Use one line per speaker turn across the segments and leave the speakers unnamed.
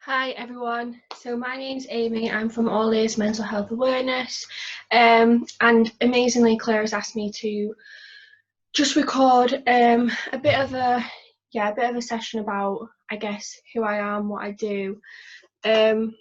Hi everyone, so my name's Amy, I'm from All Ears Mental Health Awareness, and amazingly Claire has asked me to just record a bit of a session about, I guess, who I am, what I do, and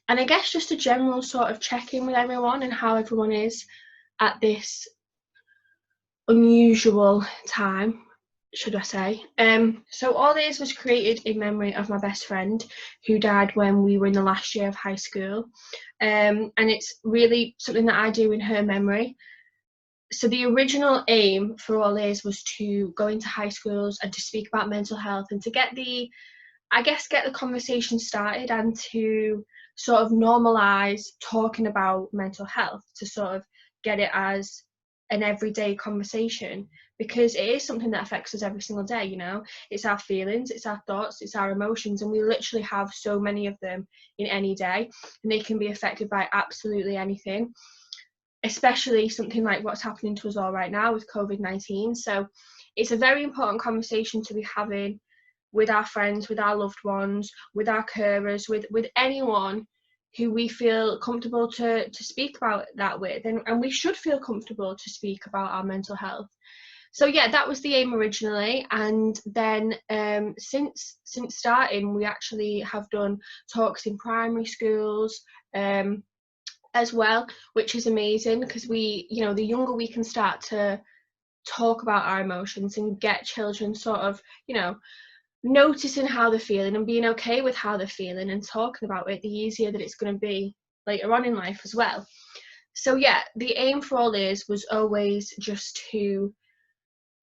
I guess just a general sort of check-in with everyone and how everyone is at this unusual time, should I say. So All This was created in memory of my best friend who died when we were in the last year of high school. And it's really something that I do in her memory. So the original aim for All This was to go into high schools and to speak about mental health and to get the conversation started and to sort of normalise talking about mental health, to sort of get it as an everyday conversation, because it is something that affects us every single day. It's our feelings, it's our thoughts, it's our emotions, and we literally have so many of them in any day, and they can be affected by absolutely anything, especially something like what's happening to us all right now with COVID-19. So it's a very important conversation to be having with our friends, with our loved ones, with our carers, with anyone who we feel comfortable to speak about that with, and we should feel comfortable to speak about our mental health. So yeah, that was the aim originally, and then since starting, we actually have done talks in primary schools as well, which is amazing, because the younger we can start to talk about our emotions and get children sort of noticing how they're feeling and being okay with how they're feeling and talking about it, the easier that it's going to be later on in life as well. So yeah, the aim for All This was always just to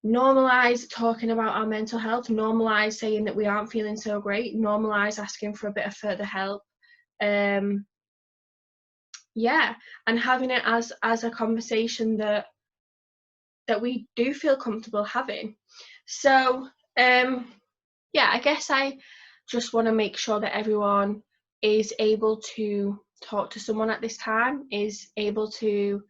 normalise talking about our mental health, normalise saying that we aren't feeling so great, normalise asking for a bit of further help, yeah, and having it as a conversation that we do feel comfortable having. So yeah, I guess I just want to make sure that everyone is able to talk to someone at this time, is able to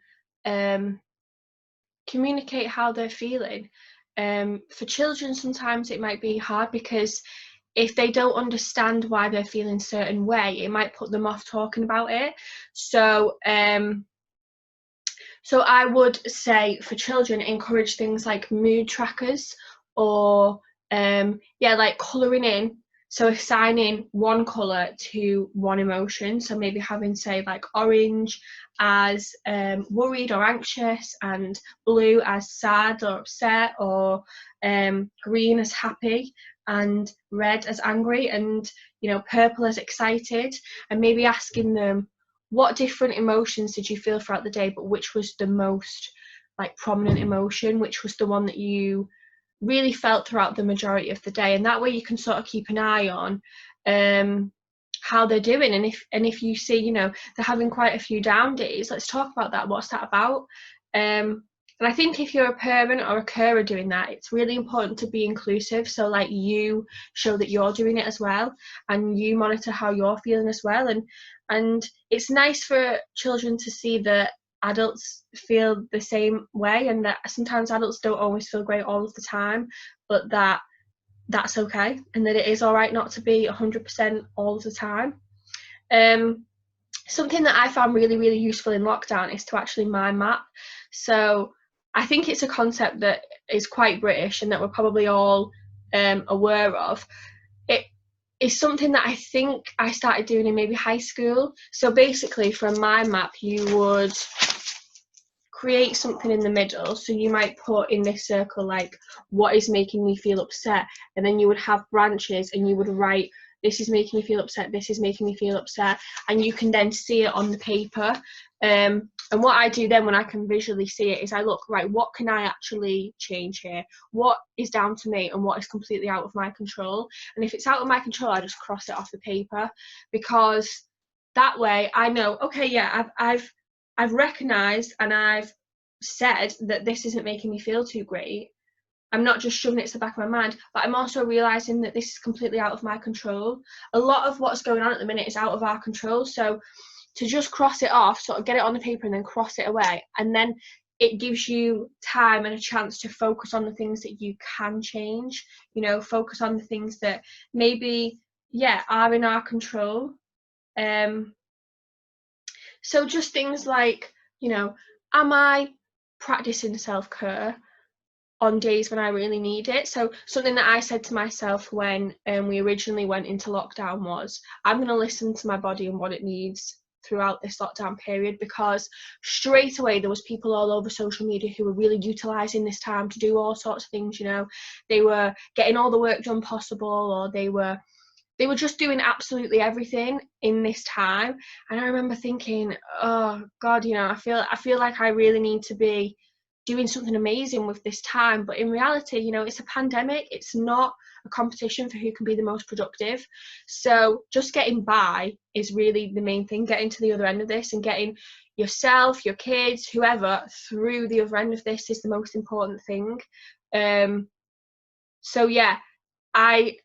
communicate how they're feeling. For children, sometimes it might be hard, because if they don't understand why they're feeling a certain way, it might put them off talking about it. So I would say for children, encourage things like mood trackers, or like colouring in. So assigning one colour to one emotion. So maybe having, say, like orange as worried or anxious, and blue as sad or upset, or green as happy, and red as angry, and purple as excited. And maybe asking them, what different emotions did you feel throughout the day, but which was the most like prominent emotion, which was the one that you really felt throughout the majority of the day? And that way you can sort of keep an eye on how they're doing, and if you see they're having quite a few down days, let's talk about that. What's that about? And I think if you're a parent or a carer doing that, it's really important to be inclusive. So like, you show that you're doing it as well, and you monitor how you're feeling as well. And it's nice for children to see that adults feel the same way, and that sometimes adults don't always feel great all of the time, but that's okay, and that it is all right not to be 100% all of the time. Something that I found really, really useful in lockdown is to actually mind map. So I think it's a concept that is quite British and that we're probably all aware of. It is something that I think I started doing in maybe high school. So basically, for a mind map, you would create something in the middle. So you might put in this circle, like, what is making me feel upset? And then you would have branches, and you would write, this is making me feel upset, this is making me feel upset, and you can then see it on the paper. And what I do then, when I can visually see it, is I look, right, what can I actually change here? What is down to me, and what is completely out of my control? And if it's out of my control, I just cross it off the paper, because that way I know, okay, yeah, I've recognised and I've said that this isn't making me feel too great. I'm not just shoving it to the back of my mind, but I'm also realising that this is completely out of my control. A lot of what's going on at the minute is out of our control. So to just cross it off, sort of get it on the paper and then cross it away, and then it gives you time and a chance to focus on the things that you can change, focus on the things that maybe are in our control. So just things like, am I practicing self-care on days when I really need it? So something that I said to myself when we originally went into lockdown was, I'm going to listen to my body and what it needs throughout this lockdown period, because straight away there was people all over social media who were really utilising this time to do all sorts of things. They were getting all the work done possible, or they were just doing absolutely everything in this time. And I remember thinking, oh God, I feel like I really need to be doing something amazing with this time. But in reality, it's a pandemic. It's not a competition for who can be the most productive. So just getting by is really the main thing. Getting to the other end of this and getting yourself, your kids, whoever, through the other end of this is the most important thing. So yeah, I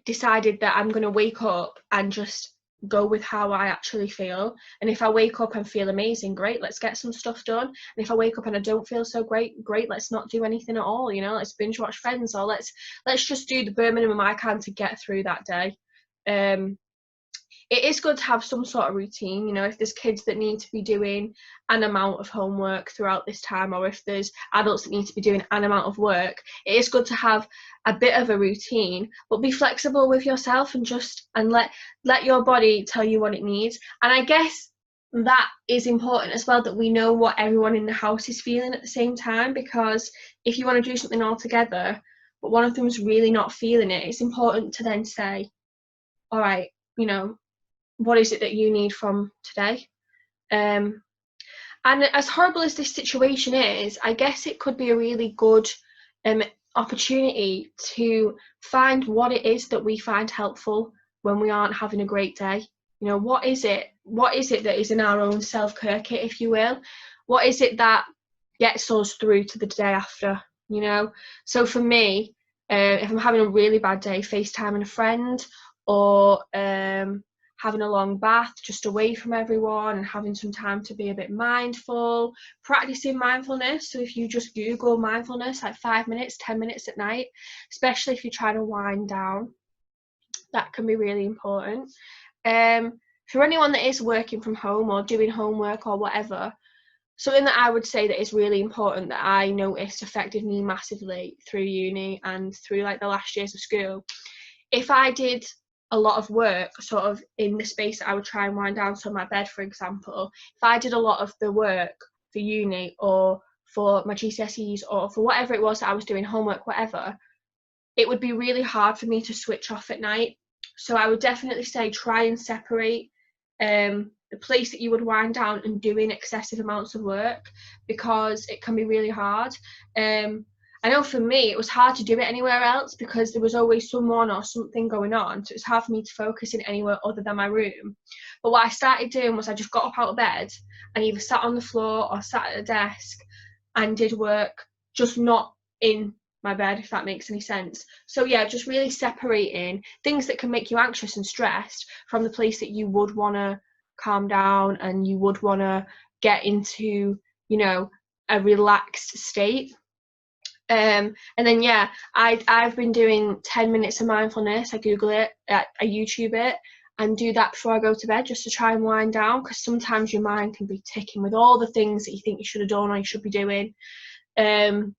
decided that I'm going to wake up and just go with how I actually feel. And if I wake up and feel amazing, great, let's get some stuff done. And if I wake up and I don't feel so great, let's not do anything at all. Let's binge watch Friends, or let's just do the bare minimum I can to get through that day. It is good to have some sort of routine, if there's kids that need to be doing an amount of homework throughout this time, or if there's adults that need to be doing an amount of work, it is good to have a bit of a routine, but be flexible with yourself and let your body tell you what it needs. And I guess that is important as well, that we know what everyone in the house is feeling at the same time, because if you want to do something all together, but one of them's really not feeling it, it's important to then say, all right, what is it that you need from today? And as horrible as this situation is, I guess it could be a really good opportunity to find what it is that we find helpful when we aren't having a great day. What is it that is in our own self-care kit, if you will? What is it that gets us through to the day after? So for me, if I'm having a really bad day, FaceTiming a friend, or having a long bath just away from everyone and having some time to be a bit mindful, practicing mindfulness. So if you just Google mindfulness, like 5 minutes, 10 minutes at night, especially if you're trying to wind down, that can be really important. For anyone that is working from home or doing homework or whatever, something that I would say that is really important that I noticed affected me massively through uni and through like the last years of school. If I did a lot of work sort of in the space that I would try and wind down, so my bed, for example, if I did a lot of the work for uni or for my GCSEs or for whatever it was that I was doing, homework, whatever, it would be really hard for me to switch off at night. So I would definitely say try and separate the place that you would wind down and doing excessive amounts of work, because it can be really hard. I know for me it was hard to do it anywhere else because there was always someone or something going on, so it was hard for me to focus in anywhere other than my room. But what I started doing was I just got up out of bed and either sat on the floor or sat at a desk and did work, just not in my bed, if that makes any sense. So yeah, just really separating things that can make you anxious and stressed from the place that you would want to calm down and you would want to get into, a relaxed state. And then yeah, I've been doing 10 minutes of mindfulness. I Google it, I YouTube it, and do that before I go to bed, just to try and wind down, because sometimes your mind can be ticking with all the things that you think you should have done or you should be doing. And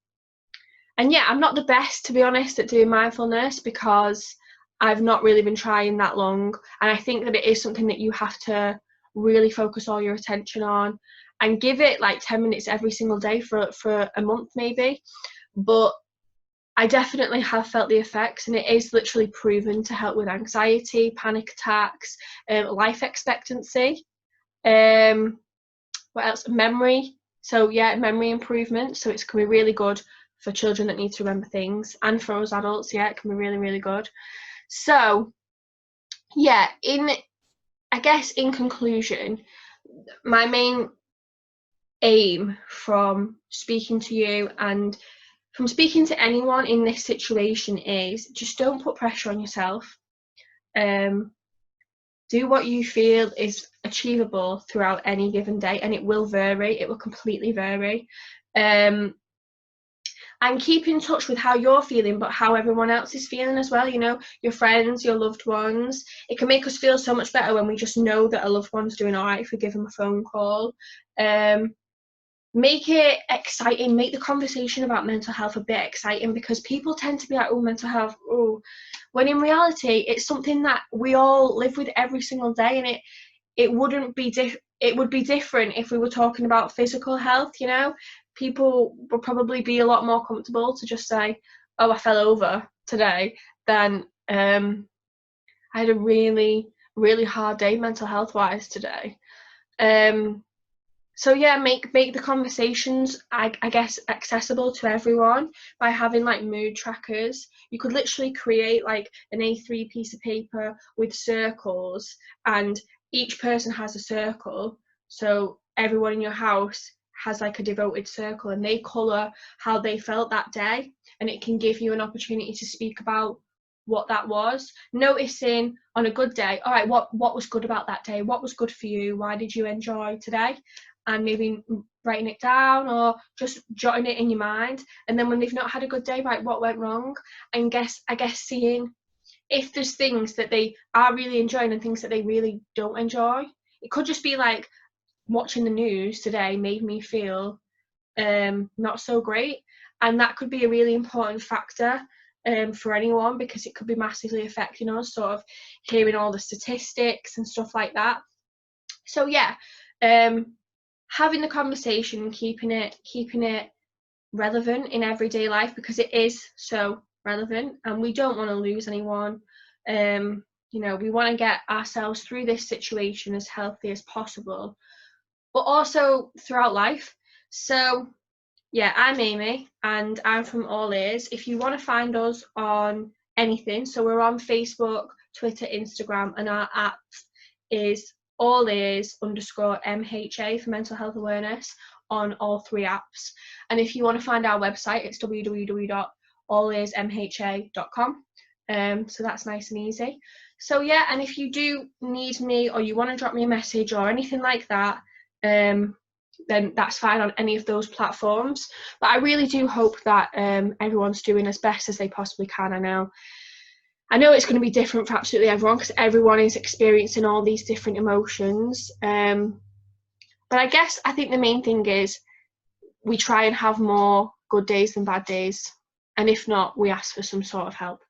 yeah, I'm not the best, to be honest, at doing mindfulness because I've not really been trying that long, and I think that it is something that you have to really focus all your attention on and give it like 10 minutes every single day for a month maybe. But I definitely have felt the effects, and it is literally proven to help with anxiety, panic attacks, life expectancy, what else, memory. So yeah, memory improvement. So it's can be really good for children that need to remember things, and for us adults, yeah, it can be really, really good. So yeah, I guess in conclusion, my main aim from speaking to you and from speaking to anyone in this situation is just don't put pressure on yourself. Do what you feel is achievable throughout any given day, and it will vary. It will completely vary. and keep in touch with how you're feeling, but how everyone else is feeling as well, you know, your friends, your loved ones. It can make us feel so much better when we just know that a loved one's doing all right if we give them a phone call. Make it exciting, make the conversation about mental health a bit exciting, because people tend to be like, oh, mental health, oh, when in reality it's something that we all live with every single day, and it wouldn't be it would be different if we were talking about physical health, you know. People would probably be a lot more comfortable to just say, oh, I fell over today, than I had a really, really hard day mental health wise today. So yeah, make the conversations, I guess, accessible to everyone by having like mood trackers. You could literally create like an A3 piece of paper with circles, and each person has a circle. So everyone in your house has like a devoted circle, and they colour how they felt that day, and it can give you an opportunity to speak about what that was. Noticing on a good day, all right, what was good about that day? What was good for you? Why did you enjoy today? And maybe writing it down or just jotting it in your mind. And then when they've not had a good day, right, what went wrong? And I guess seeing if there's things that they are really enjoying and things that they really don't enjoy. It could just be like, watching the news today made me feel not so great, and that could be a really important factor for anyone, because it could be massively affecting us, sort of hearing all the statistics and stuff like that. So yeah, having the conversation and keeping it relevant in everyday life, because it is so relevant, and we don't want to lose anyone. You know, we want to get ourselves through this situation as healthy as possible, but also throughout life. So yeah, I'm Amy, and I'm from All Ears. If you want to find us on anything, so we're on Facebook, Twitter, Instagram, and our app is All Ears _MHA for mental health awareness on all 3 apps. And if you want to find our website, it's www.allearsmha.com. So that's nice and easy. So yeah, and if you do need me, or you want to drop me a message or anything like that, then that's fine on any of those platforms. But I really do hope that everyone's doing as best as they possibly can. I know it's going to be different for absolutely everyone, because everyone is experiencing all these different emotions. But I think the main thing is we try and have more good days than bad days. And if not, we ask for some sort of help.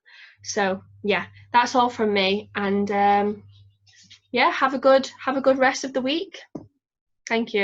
So yeah, that's all from me. And yeah, have a good rest of the week. Thank you.